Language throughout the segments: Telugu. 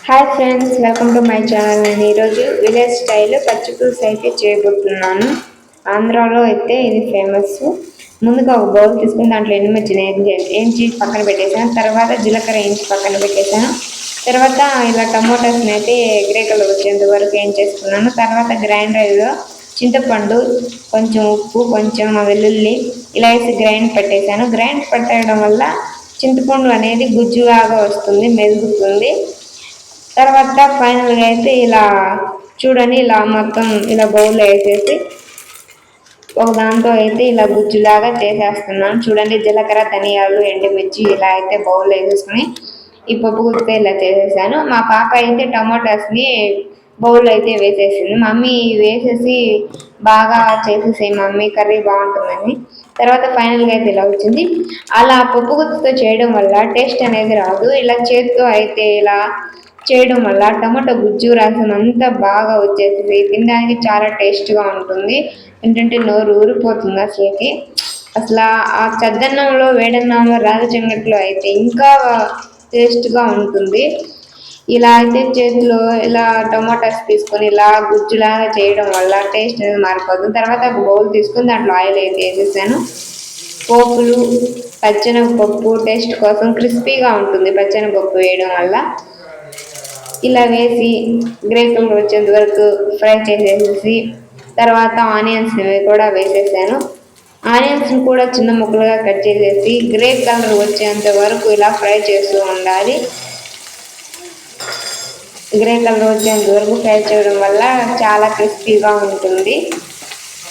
Hi friends, welcome to my channel. నేను ఈరోజు విలేజ్ స్టైల్ పచ్చి పులుసు అయితే చేయబోతున్నాను. ఆంధ్రాలో అయితే ఇది ఫేమస్. ముందుగా ఒక బౌల్ తీసుకుని దాంట్లో ఎండుమిర్చిని ఏంచి పక్కన పెట్టేసాను. తర్వాత జీలకర్ర ఏంచి పక్కన పెట్టేశాను. తర్వాత ఇలా టమోటాస్ని అయితే గ్రే కలర్ వచ్చేంత వరకు ఏం చేసుకున్నాను. తర్వాత గ్రైండర్లో చింతపండు, కొంచెం ఉప్పు, కొంచెం వెల్లుల్లి ఇలా వేసి గ్రైండ్ పెట్టేశాను. గ్రైండ్ పెట్టడం వల్ల చింతపండు అనేది గుజ్జులాగా వస్తుంది, మెదుగుతుంది. తర్వాత ఫైనల్గా అయితే ఇలా చూడండి, ఇలా మొత్తం ఇలా బౌల్లో వేసేసి ఒక దాంతో అయితే ఇలా గుజ్జులాగా చేసేస్తున్నాను. చూడండి, జీలకర్ర, ధనియాలు, ఎండుమిర్చి ఇలా అయితే బౌల్లో వేసేసుకుని ఈ పప్పు గుత్తే ఇలా చేసేసాను. మా పాప అయితే టమోటాస్ని బౌల్లో అయితే వేసేసింది. మమ్మీ వేసేసి బాగా చేసేసి మమ్మీ కర్రీ బాగుంటుందని. తర్వాత ఫైనల్గా అయితే ఇలా వచ్చింది. అలా పప్పు గుత్తుతో చేయడం వల్ల టేస్ట్ అనేది రాదు. ఇలా చేతితో అయితే ఇలా చేయడం వల్ల టమాటో గుజ్జు రసం అంతా బాగా వచ్చేసి తినడానికి చాలా టేస్ట్గా ఉంటుంది. ఏంటంటే నోరు ఊరిపోతుంది అసలుకి. అసలు ఆ చద్దన్నంలో, వేడన్నంలో, రాజచంగట్లో అయితే ఇంకా టేస్ట్గా ఉంటుంది. ఇలా అయితే చేతిలో ఇలా టమాటాస్ తీసుకొని ఇలా గుజ్జులాగా చేయడం వల్ల టేస్ట్ అనేది మారిపోతుంది. తర్వాత ఒక బౌల్ తీసుకొని దాంట్లో ఆయిల్ అయితే వేసేసాను. పోపులు, పచ్చెనగపప్పు టేస్ట్ కోసం క్రిస్పీగా ఉంటుంది పచ్చెనగపప్పు వేయడం వల్ల. ఇలా వేసి గ్రే కలర్ వచ్చేంత వరకు ఫ్రై చేసేసి తర్వాత ఆనియన్స్ని కూడా వేసేసాను. ఆనియన్స్ని కూడా చిన్న ముక్కలుగా కట్ చేసేసి గ్రే కలర్ వచ్చేంత వరకు ఇలా ఫ్రై చేస్తూ ఉండాలి. గ్రే కలర్ వచ్చేంత వరకు ఫ్రై చేయడం వల్ల చాలా క్రిస్పీగా ఉంటుంది.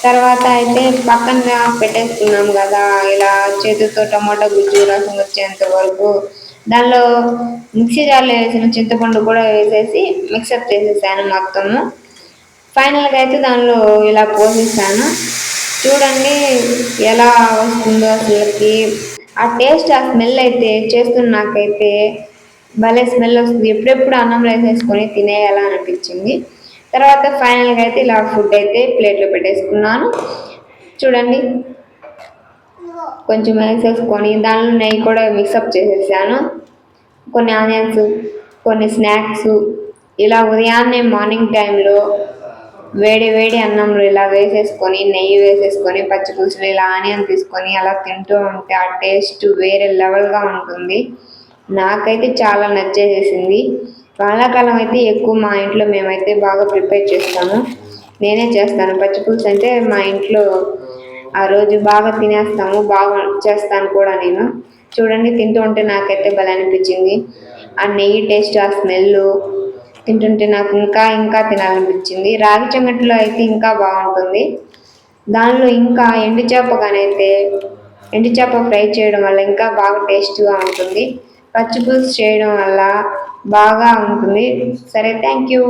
తర్వాత అయితే పక్కన పెట్టేసుకున్నాం కదా, ఇలా చేతితో టమాటా గుజ్జు రసం వచ్చేంత వరకు దానిలో మిక్సీ జార్లో వేసిన చింతపండు కూడా వేసేసి మిక్సప్ చేసేసాను మొత్తము. ఫైనల్గా అయితే దానిలో ఇలా పోసేసాను. చూడండి ఎలా వస్తుందో అసలుకి. ఆ టేస్ట్, ఆ స్మెల్ అయితే చేస్తున్న నాకైతే భలే స్మెల్ వస్తుంది. ఎప్పుడెప్పుడు అన్నంలో వేసేసుకొని తినేయాలా అనిపించింది. తర్వాత ఫైనల్గా అయితే ఇలా ఫుడ్ అయితే ప్లేట్లో పెట్టేసుకున్నాను. చూడండి, కొంచెం వేసేసుకొని దానిలో నెయ్యి కూడా మిక్సప్ చేసేసాను. కొన్ని ఆనియన్స్, కొన్ని స్నాక్స్ ఇలా ఉదయాన్నే మార్నింగ్ టైంలో వేడి వేడి అన్నంలో ఇలా వేసేసుకొని నెయ్యి వేసేసుకొని పచ్చి పులుసులు ఇలా ఆనియన్ తీసుకొని అలా తింటూ ఉంటే ఆ టేస్ట్ వేరే లెవెల్గా ఉంటుంది. నాకైతే చాలా నచ్చేసేసింది. వానాకాలం అయితే ఎక్కువ మా ఇంట్లో మేమైతే బాగా ప్రిపేర్ చేస్తాము. నేనే చేస్తాను పచ్చి పులుసు అంటే. మా ఇంట్లో ఆ రోజు బాగా తినేస్తాము, బాగా చేస్తాను కూడా నేను. చూడండి, తింటూ ఉంటే నాకైతే భలే అనిపించింది. ఆ నెయ్యి టేస్ట్, ఆ స్మెల్ తింటుంటే నాకు ఇంకా ఇంకా తినాలనిపించింది. రాగి చెంగట్లో అయితే ఇంకా బాగుంటుంది. దానిలో ఇంకా ఎండు చేప ఫ్రై చేయడం వల్ల ఇంకా బాగా టేస్ట్గా ఉంటుంది. పచ్చి పులుసు చేయడం వల్ల బాగా ఉంటుంది. సరే, థ్యాంక్ యూ.